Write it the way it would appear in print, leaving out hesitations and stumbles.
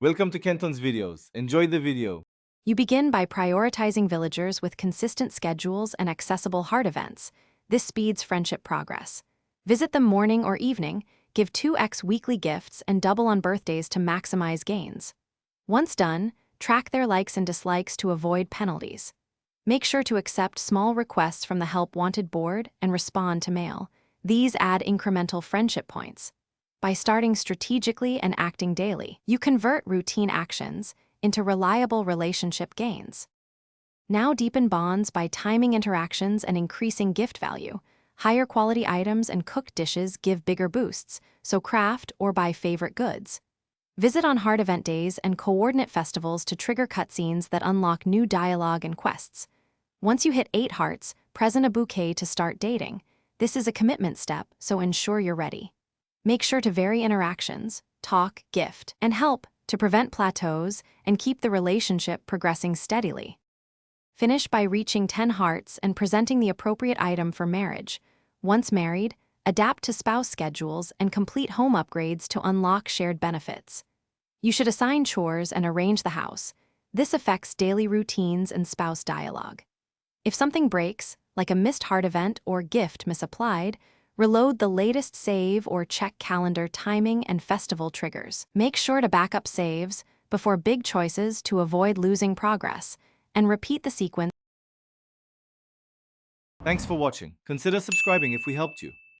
Welcome to Kenton's videos. Enjoy the video. You begin by prioritizing villagers with consistent schedules and accessible heart events. This speeds friendship progress. Visit them morning or evening, give 2x weekly gifts, and double on birthdays to maximize gains. Once done, track their likes and dislikes to avoid penalties. Make sure to accept small requests from the Help Wanted board and respond to mail. These add incremental friendship points. By starting strategically and acting daily, you convert routine actions into reliable relationship gains. Now deepen bonds by timing interactions and increasing gift value. Higher quality items and cooked dishes give bigger boosts, so craft or buy favorite goods. Visit on heart event days and coordinate festivals to trigger cutscenes that unlock new dialogue and quests. Once you hit 8 hearts, present a bouquet to start dating. This is a commitment step, so ensure you're ready. Make sure to vary interactions, talk, gift, and help to prevent plateaus and keep the relationship progressing steadily. Finish by reaching 10 hearts and presenting the appropriate item for marriage. Once married, adapt to spouse schedules and complete home upgrades to unlock shared benefits. You should assign chores and arrange the house. This affects daily routines and spouse dialogue. If something breaks, like a missed heart event or gift misapplied, reload the latest save or check calendar timing and festival triggers. Make sure to back up saves before big choices to avoid losing progress, and repeat the sequence. Thanks for watching. Consider subscribing if we helped you.